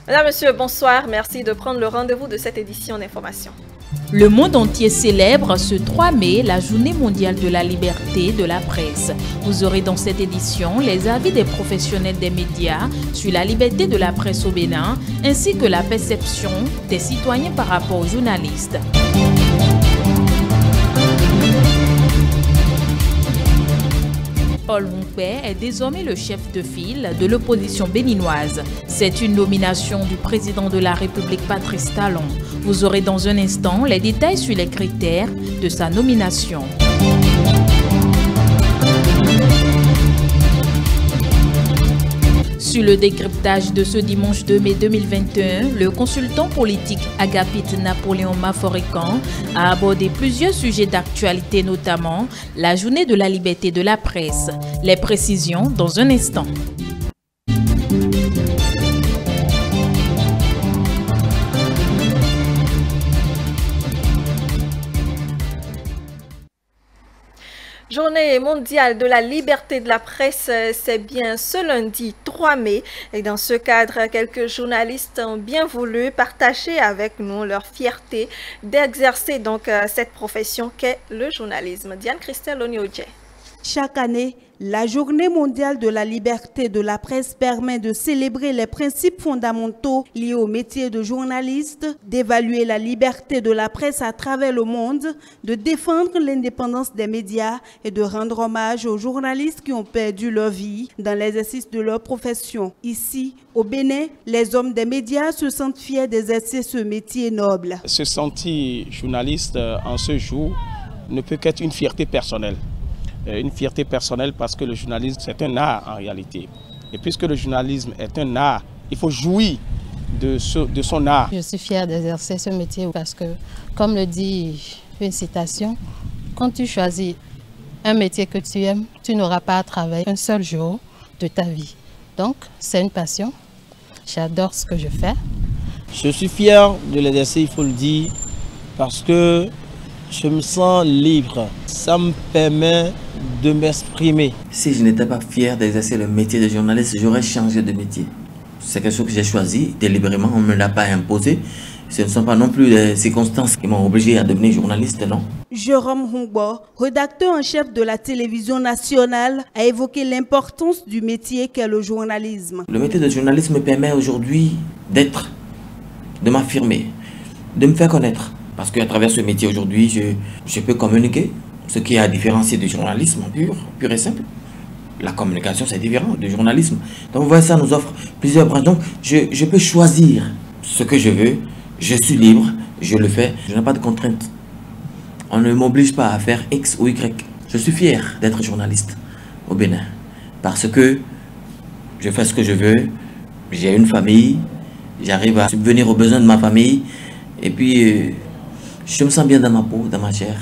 Mesdames, Messieurs, bonsoir. Merci de prendre le rendez-vous de cette édition d'information. Le monde entier célèbre ce 3 mai la Journée mondiale de la liberté de la presse. Vous aurez dans cette édition les avis des professionnels des médias sur la liberté de la presse au Bénin, ainsi que la perception des citoyens par rapport aux journalistes. Paul Mompé est désormais le chef de file de l'opposition béninoise. C'est une nomination du président de la République Patrice Talon. Vous aurez dans un instant les détails sur les critères de sa nomination. Sur le décryptage de ce dimanche 2 mai 2021, le consultant politique Agapit Napoléon Maforican a abordé plusieurs sujets d'actualité, notamment la journée de la liberté de la presse. Les précisions dans un instant. Journée mondiale de la liberté de la presse, c'est bien ce lundi 3 mai. Et dans ce cadre, quelques journalistes ont bien voulu partager avec nous leur fierté d'exercer donc cette profession qu'est le journalisme. Diane Christelle Onioje. Chaque année, la Journée mondiale de la liberté de la presse permet de célébrer les principes fondamentaux liés au métier de journaliste, d'évaluer la liberté de la presse à travers le monde, de défendre l'indépendance des médias et de rendre hommage aux journalistes qui ont perdu leur vie dans l'exercice de leur profession. Ici, au Bénin, les hommes des médias se sentent fiers d'exercer ce métier noble. Se sentir journaliste en ce jour ne peut qu'être une fierté personnelle. Une fierté personnelle parce que le journalisme, c'est un art en réalité. Et puisque le journalisme est un art, il faut jouir de son art. Je suis fière d'exercer ce métier parce que, comme le dit une citation, quand tu choisis un métier que tu aimes, tu n'auras pas à travailler un seul jour de ta vie. Donc, c'est une passion. J'adore ce que je fais. Je suis fier de l'exercer, il faut le dire, parce que je me sens libre. Ça me permet de m'exprimer. Si je n'étais pas fier d'exercer le métier de journaliste, j'aurais changé de métier. C'est quelque chose que j'ai choisi délibérément, on ne me l'a pas imposé. Ce ne sont pas non plus les circonstances qui m'ont obligé à devenir journaliste, non. Jérôme Hongbo, rédacteur en chef de la télévision nationale, a évoqué l'importance du métier qu'est le journalisme. Le métier de journaliste me permet aujourd'hui de m'affirmer, de me faire connaître. Parce qu'à travers ce métier aujourd'hui, je peux communiquer, ce qui est à différencier du journalisme pur et simple. La communication, c'est différent du journalisme. Donc vous voyez, ça nous offre plusieurs branches. Donc je peux choisir ce que je veux, je suis libre, je le fais, je n'ai pas de contraintes. On ne m'oblige pas à faire X ou Y. Je suis fier d'être journaliste au Bénin. Parce que je fais ce que je veux, j'ai une famille, j'arrive à subvenir aux besoins de ma famille, et puis je me sens bien dans ma peau, dans ma chair.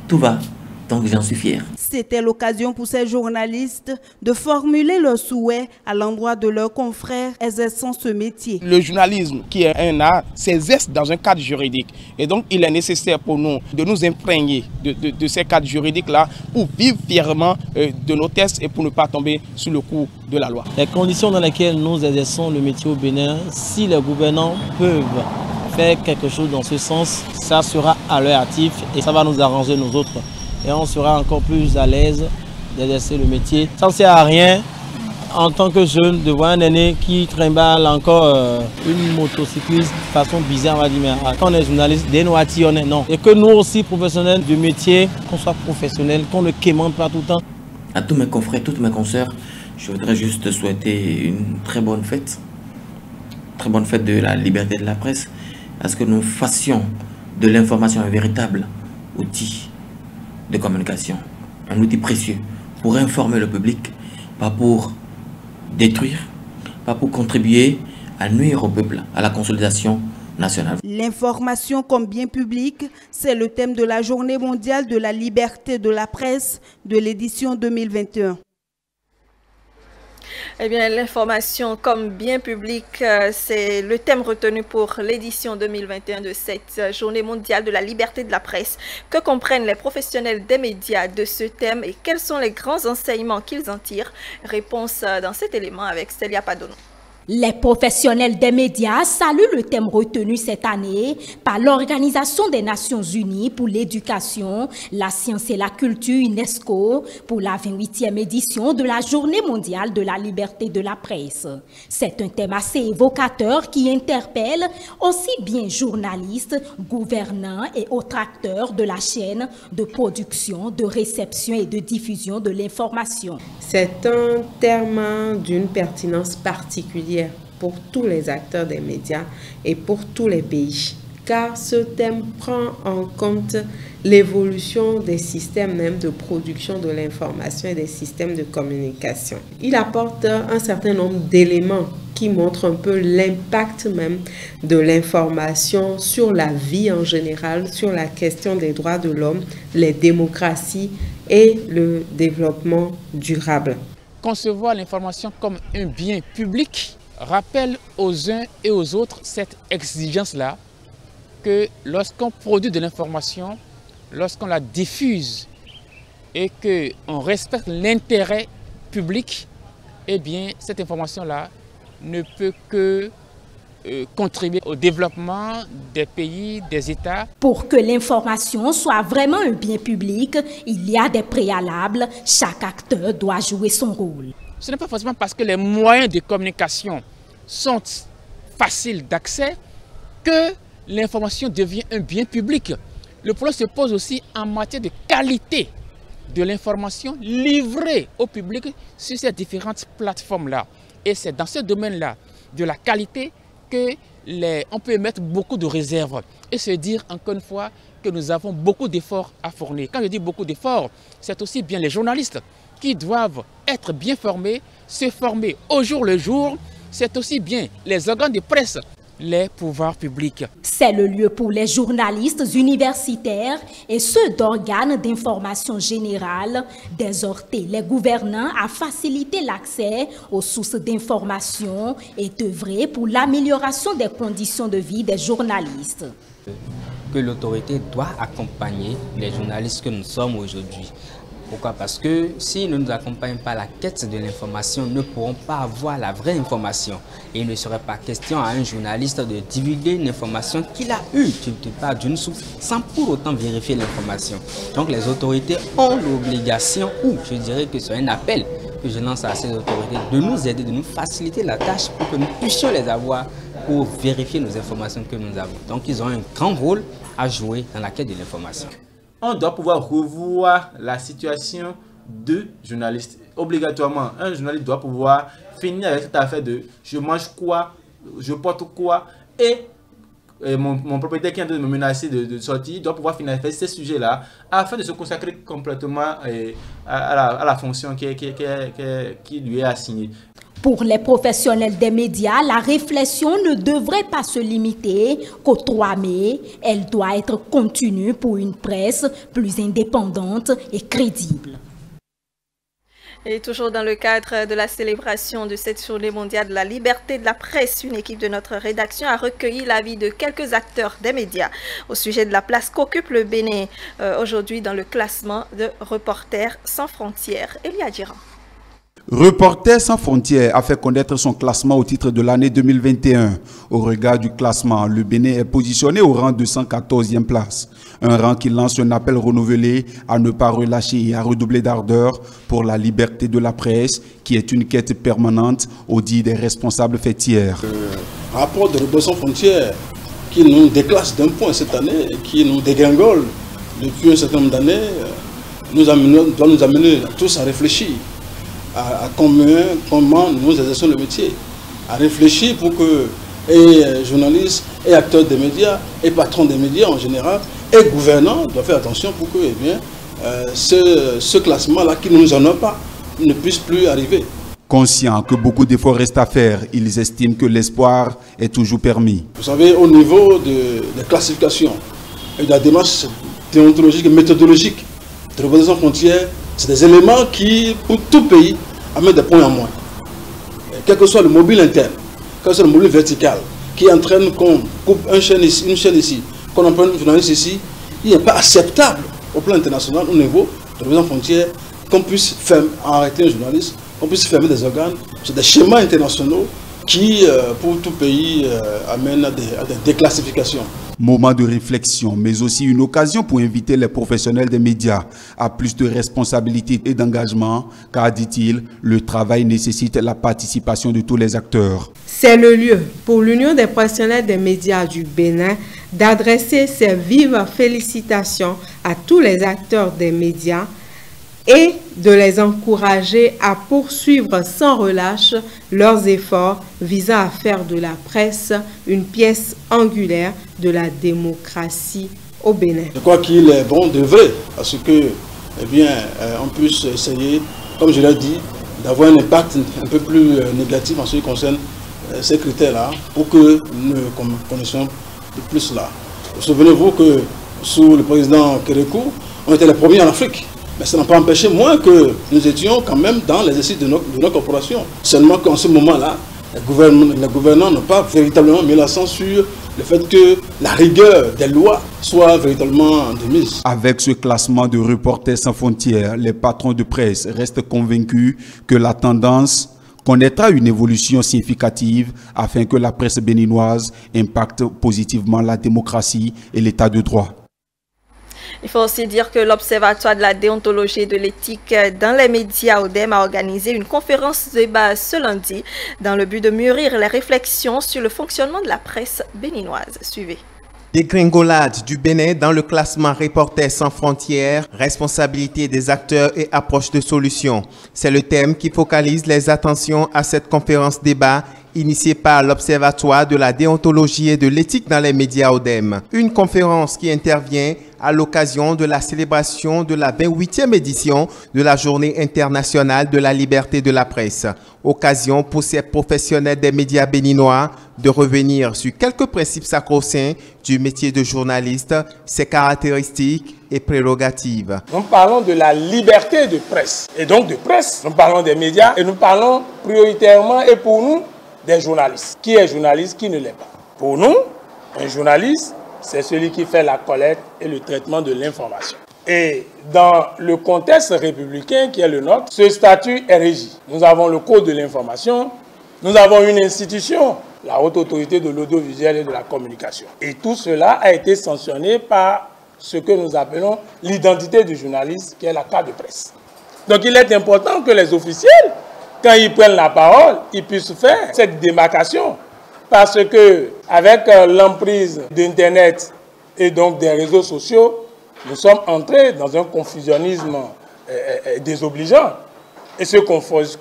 Tout va, donc j'en suis fier. C'était l'occasion pour ces journalistes de formuler leurs souhaits à l'endroit de leurs confrères exerçant ce métier. Le journalisme, qui est un art, s'exerce dans un cadre juridique. Et donc, il est nécessaire pour nous de nous imprégner de ces cadres juridiques-là pour vivre fièrement de nos tests et pour ne pas tomber sous le coup de la loi. Les conditions dans lesquelles nous exerçons le métier au Bénin, si les gouvernants peuvent faire quelque chose dans ce sens, ça sera à leur actif et ça va nous arranger nous autres. Et on sera encore plus à l'aise d'exercer le métier. Ça ne sert à rien en tant que jeune de voir un aîné qui trimballe encore une motocycliste de façon bizarre. On va dire, mais quand on est journaliste, des noitis, on est non. Et que nous aussi, professionnels du métier, qu'on soit professionnels, qu'on ne quémande pas tout le temps. À tous mes confrères, toutes mes consoeurs, je voudrais juste souhaiter une très bonne fête. Très bonne fête de la liberté de la presse. À ce que nous fassions de l'information un véritable outil de communication, un outil précieux pour informer le public, pas pour détruire, pas pour contribuer à nuire au peuple, à la consolidation nationale. L'information comme bien public, c'est le thème de la Journée mondiale de la liberté de la presse de l'édition 2021. Eh bien, l'information comme bien public, c'est le thème retenu pour l'édition 2021 de cette Journée mondiale de la liberté de la presse. Que comprennent les professionnels des médias de ce thème et quels sont les grands enseignements qu'ils en tirent? Réponse dans cet élément avec Célia Padono. Les professionnels des médias saluent le thème retenu cette année par l'Organisation des Nations Unies pour l'éducation, la science et la culture UNESCO pour la 28e édition de la Journée mondiale de la liberté de la presse. C'est un thème assez évocateur qui interpelle aussi bien journalistes, gouvernants et autres acteurs de la chaîne de production, de réception et de diffusion de l'information. C'est un terme d'une pertinence particulière pour tous les acteurs des médias et pour tous les pays, car ce thème prend en compte l'évolution des systèmes même de production de l'information et des systèmes de communication. Il apporte un certain nombre d'éléments qui montrent un peu l'impact même de l'information sur la vie en général, sur la question des droits de l'homme, les démocraties et le développement durable. Concevoir l'information comme un bien public rappelle aux uns et aux autres cette exigence-là que lorsqu'on produit de l'information, lorsqu'on la diffuse et qu'on respecte l'intérêt public, eh bien cette information-là ne peut que contribuer au développement des pays, des États. Pour que l'information soit vraiment un bien public, il y a des préalables. Chaque acteur doit jouer son rôle. Ce n'est pas forcément parce que les moyens de communication sont faciles d'accès que l'information devient un bien public. Le problème se pose aussi en matière de qualité de l'information livrée au public sur ces différentes plateformes-là. Et c'est dans ce domaine-là de la qualité qu'on peut émettre beaucoup de réserves et se dire encore une fois que nous avons beaucoup d'efforts à fournir. Quand je dis beaucoup d'efforts, c'est aussi bien les journalistes qui doivent être bien formés, se former au jour le jour. C'est aussi bien les organes de presse, les pouvoirs publics. C'est le lieu pour les journalistes universitaires et ceux d'organes d'information générale d'exhorter les gouvernants à faciliter l'accès aux sources d'information et d'œuvrer pour l'amélioration des conditions de vie des journalistes. Que l'autorité doit accompagner les journalistes que nous sommes aujourd'hui. Pourquoi? Parce que s'ils ne nous accompagnent pas, la quête de l'information ne pourront pas avoir la vraie information. Et il ne serait pas question à un journaliste de divulguer une information qu'il a eue quelque part d'une source sans pour autant vérifier l'information. Donc les autorités ont l'obligation, ou je dirais que c'est un appel que je lance à ces autorités, de nous aider, de nous faciliter la tâche pour que nous puissions les avoir pour vérifier nos informations que nous avons. Donc ils ont un grand rôle à jouer dans la quête de l'information. On doit pouvoir revoir la situation de journaliste. Obligatoirement, un journaliste doit pouvoir finir avec cette affaire de je mange quoi, je porte quoi, et mon propriétaire qui est en train de me menacer de sortir doit pouvoir finir avec ces sujets-là afin de se consacrer complètement à la fonction qui lui est assignée. Pour les professionnels des médias, la réflexion ne devrait pas se limiter qu'au 3 mai. Elle doit être continue pour une presse plus indépendante et crédible. Et toujours dans le cadre de la célébration de cette journée mondiale de la liberté de la presse, une équipe de notre rédaction a recueilli l'avis de quelques acteurs des médias au sujet de la place qu'occupe le Bénin aujourd'hui dans le classement de Reporters sans frontières. Elia Djiran. Reporters sans frontières a fait connaître son classement au titre de l'année 2021. Au regard du classement, le Bénin est positionné au rang de 114e place. Un rang qui lance un appel renouvelé à ne pas relâcher et à redoubler d'ardeur pour la liberté de la presse, qui est une quête permanente, au dit des responsables fêtières. Le rapport de Reporters sans frontières qui nous déclasse d'un point cette année et qui nous dégringole depuis un certain nombre d'années, doit nous amener tous à réfléchir à comment nous exerçons le métier, à réfléchir pour que et journalistes, et acteurs des médias, et patrons des médias en général, et gouvernants doivent faire attention pour que ce classement-là qui ne nous honore pas ne puisse plus arriver. Conscients que beaucoup d'efforts restent à faire, ils estiment que l'espoir est toujours permis. Vous savez, au niveau des classifications et de la démarche déontologique et méthodologique de Reporters sans frontières, c'est des éléments qui, pour tout pays, amènent des points en moins. Quel que soit le mobile interne, quel que soit le mobile vertical, qui entraîne qu'on coupe une chaîne ici, qu'on emploie un journaliste ici, il n'est pas acceptable au plan international, au niveau de Reporters sans frontières, qu'on puisse arrêter un journaliste, qu'on puisse fermer des organes. C'est des schémas internationaux qui, pour tout pays, amène à des déclassifications. Moment de réflexion, mais aussi une occasion pour inviter les professionnels des médias à plus de responsabilité et d'engagement, car, dit-il, le travail nécessite la participation de tous les acteurs. C'est le lieu pour l'Union des professionnels des médias du Bénin d'adresser ses vives félicitations à tous les acteurs des médias et de les encourager à poursuivre sans relâche leurs efforts visant à faire de la presse une pièce angulaire de la démocratie au Bénin. Je crois qu'il est bon d'œuvrer à ce que, on puisse essayer, comme je l'ai dit, d'avoir un impact un peu plus négatif en ce qui concerne ces critères-là, pour que nous connaissions de plus là. Souvenez-vous que sous le président Kérékou, on était les premiers en Afrique. Mais ça n'a pas empêché moins que nous étions quand même dans l'exercice de nos corporations. Seulement qu'en ce moment-là, les gouvernants n'ont pas véritablement mis l'accent sur le fait que la rigueur des lois soit véritablement de mise. Avec ce classement de Reporters sans frontières, les patrons de presse restent convaincus que la tendance connaîtra une évolution significative afin que la presse béninoise impacte positivement la démocratie et l'état de droit. Il faut aussi dire que l'Observatoire de la déontologie et de l'éthique dans les médias ODEM a organisé une conférence débat ce lundi dans le but de mûrir les réflexions sur le fonctionnement de la presse béninoise. Suivez. Dégringolade du Bénin dans le classement Reporters sans frontières, responsabilité des acteurs et approche de solutions. C'est le thème qui focalise les attentions à cette conférence débat initiée par l'Observatoire de la déontologie et de l'éthique dans les médias ODEM. Une conférence qui intervient à l'occasion de la célébration de la 28e édition de la Journée internationale de la liberté de la presse. Occasion pour ces professionnels des médias béninois de revenir sur quelques principes sacro-saints du métier de journaliste, ses caractéristiques et prérogatives. Nous parlons de la liberté de presse et donc de presse. Nous parlons des médias et nous parlons prioritairement et pour nous des journalistes. Qui est journaliste, qui ne l'est pas? Pour nous, un journaliste, c'est celui qui fait la collecte et le traitement de l'information. Et dans le contexte républicain qui est le nôtre, ce statut est régi. Nous avons le Code de l'information, nous avons une institution, la Haute Autorité de l'audiovisuel et de la communication. Et tout cela a été sanctionné par ce que nous appelons l'identité du journaliste, qui est la carte de presse. Donc il est important que les officiels, quand ils prennent la parole, ils puissent faire cette démarcation. Parce que avec l'emprise d'Internet et donc des réseaux sociaux, nous sommes entrés dans un confusionnisme désobligeant. Et ce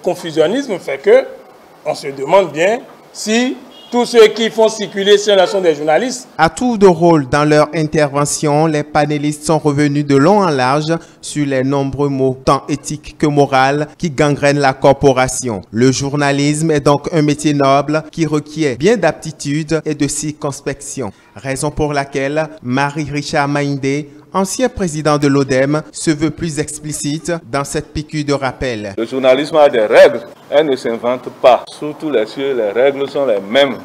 confusionnisme fait que on se demande bien si tous ceux qui font circuler ces nations des journalistes. À tour de rôle dans leur intervention, les panélistes sont revenus de long en large sur les nombreux mots, tant éthiques que moraux, qui gangrènent la corporation. Le journalisme est donc un métier noble qui requiert bien d'aptitude et de circonspection. Raison pour laquelle Marie-Richard Maïndé, ancien président de l'ODEM, se veut plus explicite dans cette piqûre de rappel. Le journalisme a des règles, elles ne s'inventent pas. Sous tous les cieux, les règles sont les mêmes.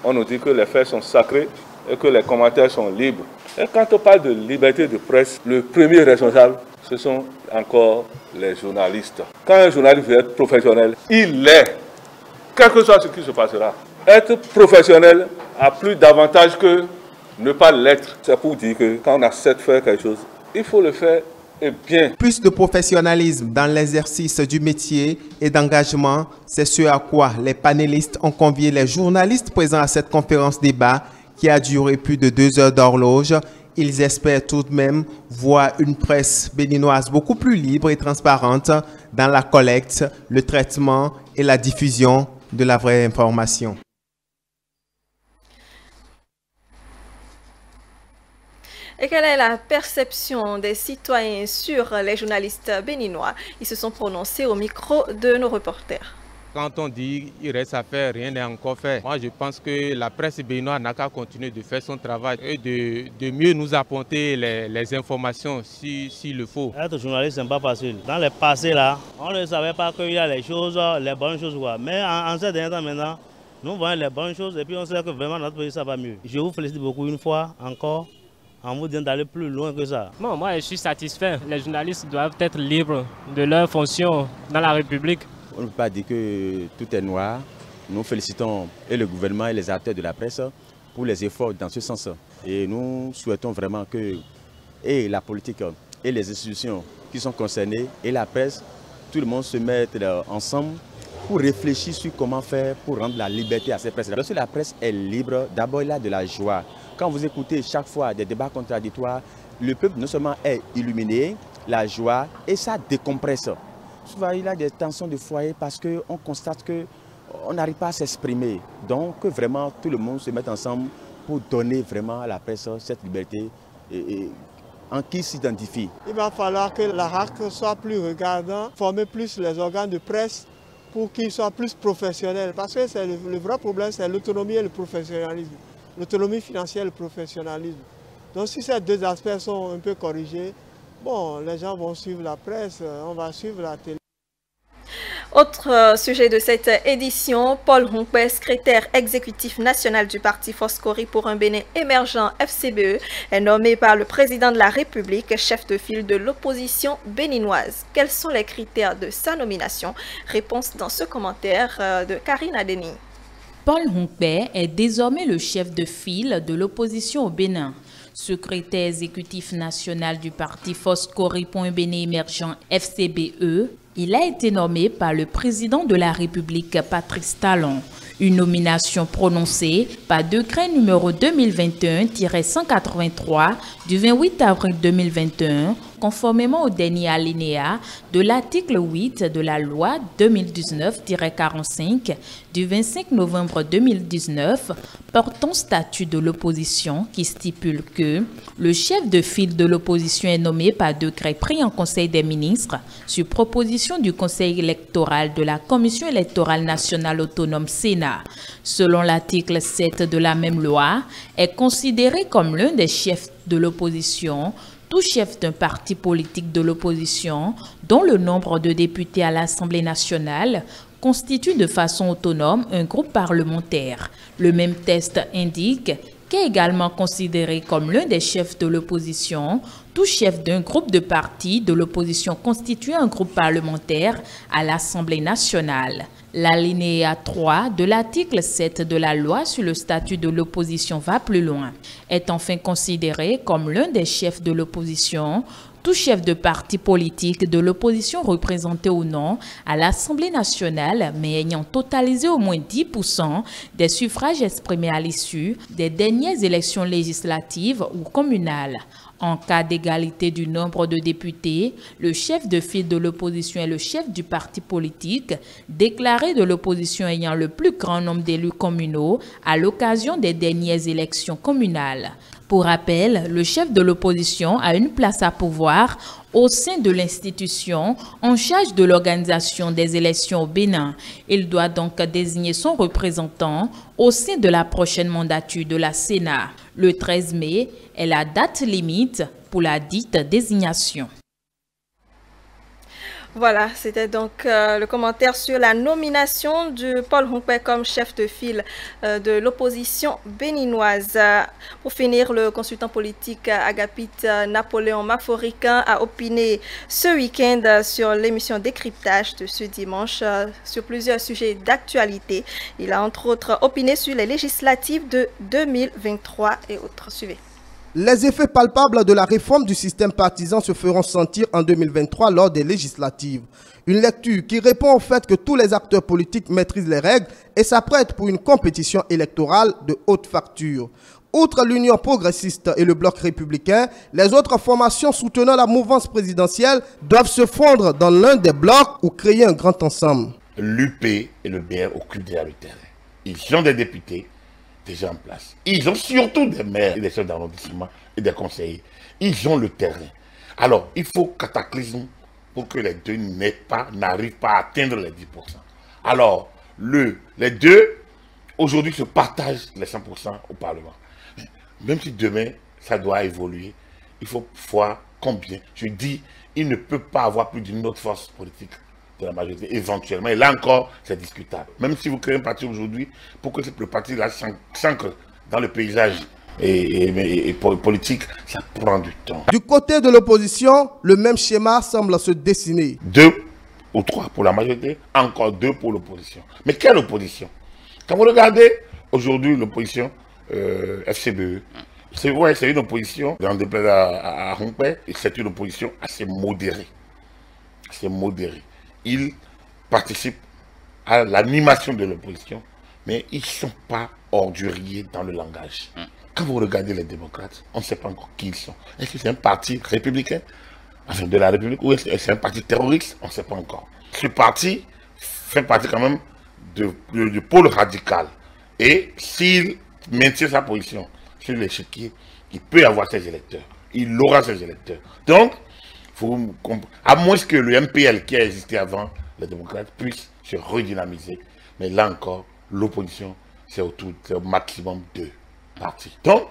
On nous dit que les faits sont sacrés et que les commentaires sont libres. Et quand on parle de liberté de presse, le premier responsable, ce sont encore les journalistes. Quand un journaliste veut être professionnel, il l'est, quel que soit ce qui se passera. Être professionnel a plus d'avantages que ne pas l'être. C'est pour dire que quand on accepte de faire quelque chose, il faut le faire et bien. Plus de professionnalisme dans l'exercice du métier et d'engagement, c'est ce à quoi les panélistes ont convié les journalistes présents à cette conférence débat qui a duré plus de 2 heures d'horloge. Ils espèrent tout de même voir une presse béninoise beaucoup plus libre et transparente dans la collecte, le traitement et la diffusion de la vraie information. Et quelle est la perception des citoyens sur les journalistes béninois? Ils se sont prononcés au micro de nos reporters. Quand on dit qu'il reste à faire, rien n'est encore fait. Moi, je pense que la presse béninoise n'a qu'à continuer de faire son travail et de mieux nous apporter les informations s'il le faut. Être journaliste, ce n'est pas facile. Dans le passé, là, on ne savait pas qu'il y a les choses, les bonnes choses. Quoi. Mais en ces derniers temps, maintenant, nous voyons les bonnes choses et puis on sait que vraiment notre pays, ça va mieux. Je vous félicite beaucoup une fois encore, en vous disant d'aller plus loin que ça. Bon, moi, je suis satisfait. Les journalistes doivent être libres de leurs fonctions dans la République. On ne peut pas dire que tout est noir, Nous félicitons et le gouvernement et les acteurs de la presse pour les efforts dans ce sens. Et nous souhaitons vraiment que et la politique et les institutions qui sont concernées et la presse, tout le monde se mette ensemble pour réfléchir sur comment faire pour rendre la liberté à cette presse. Lorsque la presse est libre, d'abord il y a de la joie. Quand vous écoutez chaque fois des débats contradictoires, le peuple non seulement est illuminé, la joie, et ça décompresse. Souvent il y a des tensions de foyer parce qu'on constate qu'on n'arrive pas à s'exprimer. Donc vraiment tout le monde se met ensemble pour donner vraiment à la presse cette liberté en qui s'identifie. Il va falloir que la RAC soit plus regardant, former plus les organes de presse pour qu'ils soient plus professionnels. Parce que le vrai problème, c'est l'autonomie et le professionnalisme. L'autonomie financière et le professionnalisme. Donc si ces deux aspects sont un peu corrigés, bon, les gens vont suivre la presse, on va suivre la télé. Autre sujet de cette édition, Paul Hunkwe, secrétaire exécutif national du parti Foscori pour un Bénin émergent FCBE, est nommé par le président de la République chef de file de l'opposition béninoise. Quels sont les critères de sa nomination? Réponse dans ce commentaire de Karine Adeni. Paul Hunkwe est désormais le chef de file de l'opposition au Bénin. Secrétaire exécutif national du parti Foscori pour un Bénin émergent FCBE, il a été nommé par le président de la République, Patrice Talon. Une nomination prononcée par décret numéro 2021-183 du 28 avril 2021, conformément au dernier alinéa de l'article 8 de la loi 2019-45 du 25 novembre 2019 portant statut de l'opposition qui stipule que le chef de file de l'opposition est nommé par décret pris en Conseil des ministres sur proposition du Conseil électoral de la Commission électorale nationale autonome Sénat. Selon l'article 7 de la même loi, est considéré comme l'un des chefs de l'opposition tout chef d'un parti politique de l'opposition dont le nombre de députés à l'Assemblée nationale constitue de façon autonome un groupe parlementaire. Le même test indique qu'est également considéré comme l'un des chefs de l'opposition tout chef d'un groupe de partis de l'opposition constitué un groupe parlementaire à l'Assemblée nationale. L'alinéa 3 de l'article 7 de la loi sur le statut de l'opposition va plus loin. Est enfin considéré comme l'un des chefs de l'opposition tout chef de parti politique de l'opposition représenté ou non à l'Assemblée nationale, mais ayant totalisé au moins 10% des suffrages exprimés à l'issue des dernières élections législatives ou communales. En cas d'égalité du nombre de députés, le chef de file de l'opposition est le chef du parti politique déclaré de l'opposition ayant le plus grand nombre d'élus communaux à l'occasion des dernières élections communales. Pour rappel, le chef de l'opposition a une place à pouvoir au sein de l'institution en charge de l'organisation des élections au Bénin. Il doit donc désigner son représentant au sein de la prochaine mandature de la Sénat. Le 13 mai est la date limite pour la dite désignation. Voilà, c'était donc le commentaire sur la nomination de Paul Hunkwe comme chef de file de l'opposition béninoise. Pour finir, le consultant politique Agapit Napoléon Maforicain a opiné ce week-end sur l'émission Décryptage de ce dimanche sur plusieurs sujets d'actualité. Il a entre autres opiné sur les législatives de 2023 et autres. Suivez. Les effets palpables de la réforme du système partisan se feront sentir en 2023 lors des législatives. Une lecture qui répond au fait que tous les acteurs politiques maîtrisent les règles et s'apprêtent pour une compétition électorale de haute facture. Outre l'Union progressiste et le Bloc républicain, les autres formations soutenant la mouvance présidentielle doivent se fondre dans l'un des blocs ou créer un grand ensemble. L'UP et le BR occupent déjà le terrain. Ils ont des députés déjà en place. Ils ont surtout des maires et des chefs d'arrondissement et des conseillers. Ils ont le terrain. Alors, il faut cataclysme pour que les deux n'arrivent pas à atteindre les 10%. Alors, les deux, aujourd'hui, se partagent les 100% au Parlement. Même si demain, ça doit évoluer, il faut voir combien. Je dis, il ne peut pas avoir plus d'une autre force politique de la majorité, éventuellement. Et là encore, c'est discutable. Même si vous créez un parti aujourd'hui, pour que le parti-là s'ancre dans le paysage et politique, ça prend du temps. Du côté de l'opposition, le même schéma semble se dessiner. 2 ou 3 pour la majorité, encore 2 pour l'opposition. Mais quelle opposition? Quand vous regardez aujourd'hui l'opposition FCBE, c'est une opposition, dans des places à Rompé, et c'est une opposition assez modérée. Assez modérée. Ils participent à l'animation de l'opposition, mais ils ne sont pas orduriers dans le langage. Quand vous regardez les démocrates, on ne sait pas encore qui ils sont. Est-ce que c'est un parti républicain, enfin de la République, ou est-ce que c'est un parti terroriste? On ne sait pas encore. Ce parti fait partie quand même du pôle radical. Et s'il maintient sa position sur l'échiquier, il peut avoir ses électeurs. Il aura ses électeurs. Donc, à moins que le MPL qui a existé avant les démocrates puisse se redynamiser. Mais là encore, l'opposition, c'est au maximum 2 partis. Donc,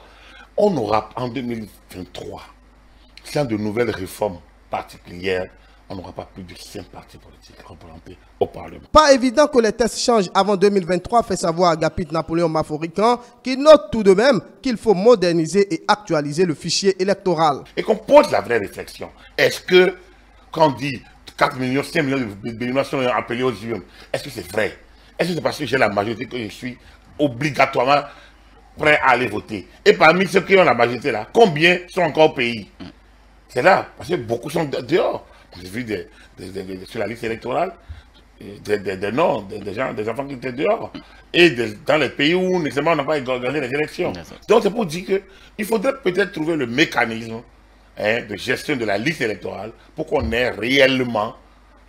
on aura en 2023, sans de nouvelles réformes particulières, on n'aura pas plus de 5 partis politiques représentés au Parlement. Pas évident que les tests changent avant 2023, fait savoir Agapit Napoléon Maforican, qui note tout de même qu'il faut moderniser et actualiser le fichier électoral. Et qu'on pose la vraie réflexion. Est-ce que, quand on dit 4 millions, 5 millions de Béninois sont appelés aux urnes, est-ce que c'est vrai? Est-ce que c'est parce que j'ai la majorité que je suis obligatoirement prêt à aller voter? Et parmi ceux qui ont la majorité là, combien sont encore au pays? C'est là, parce que beaucoup sont dehors. J'ai vu sur la liste électorale des noms, des enfants qui étaient dehors. Et dans les pays où nécessairement on n'a pas organisé les élections. Donc c'est pour dire qu'il faudrait peut-être trouver le mécanisme de gestion de la liste électorale pour qu'on ait réellement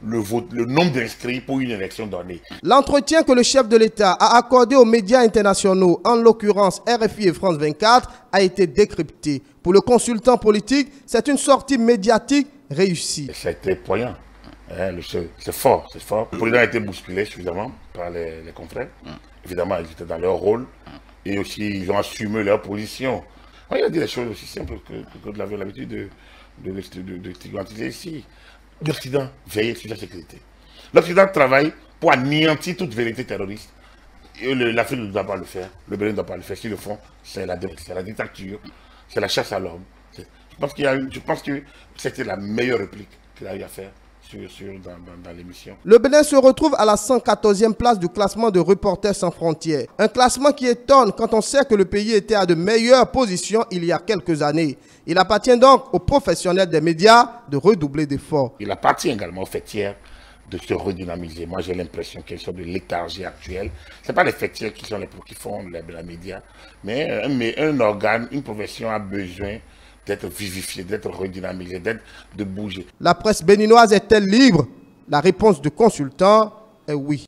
le nombre d'inscrits pour une élection donnée. L'entretien que le chef de l'État a accordé aux médias internationaux, en l'occurrence RFI et France 24, a été décrypté. Pour le consultant politique, c'est une sortie médiatique réussie. C'était poignant. C'est fort, c'est fort. Le président a été bousculé suffisamment par les confrères. Évidemment, ils étaient dans leur rôle. Et aussi, ils ont assumé leur position. Il a dit des choses aussi simples que vous avez l'habitude de stigmatiser ici. L'Occident veille sur la sécurité. L'Occident travaille pour anéantir toute vérité terroriste. L'Afrique ne doit pas le faire, le Bénin ne doit pas le faire. S'ils le font, c'est la dictature, c'est la chasse à l'homme. Je pense que c'était la meilleure réplique qu'il a eu à faire dans l'émission. Le Bénin se retrouve à la 114e place du classement de Reporters sans frontières. Un classement qui étonne quand on sait que le pays était à de meilleures positions il y a quelques années. Il appartient donc aux professionnels des médias de redoubler d'efforts. Il appartient également aux fêtières de se redynamiser. Moi, j'ai l'impression qu'elles sont de léthargie actuelle. Ce n'est pas les fêtières qui font les médias, mais un organe, une profession a besoin d'être vivifiée, d'être redynamisée, de bouger. La presse béninoise est-elle libre? La réponse du consultant est oui.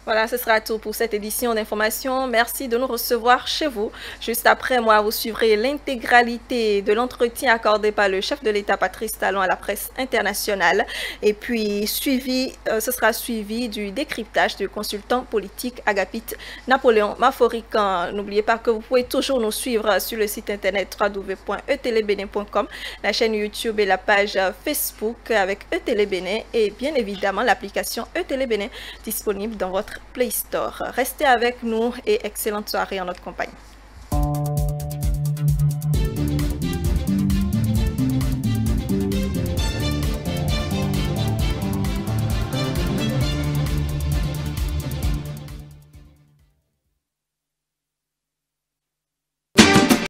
Voilà, ce sera tout pour cette édition d'information. Merci de nous recevoir chez vous. Juste après moi, vous suivrez l'intégralité de l'entretien accordé par le chef de l'État Patrice Talon à la presse internationale. Et puis, ce sera suivi du décryptage du consultant politique Agapit Napoléon Maforican. N'oubliez pas que vous pouvez toujours nous suivre sur le site internet www.etelebene.com, la chaîne YouTube et la page Facebook avec Etelebene et bien évidemment l'application Etelebene disponible dans votre Play Store. Restez avec nous et excellente soirée en notre compagnie.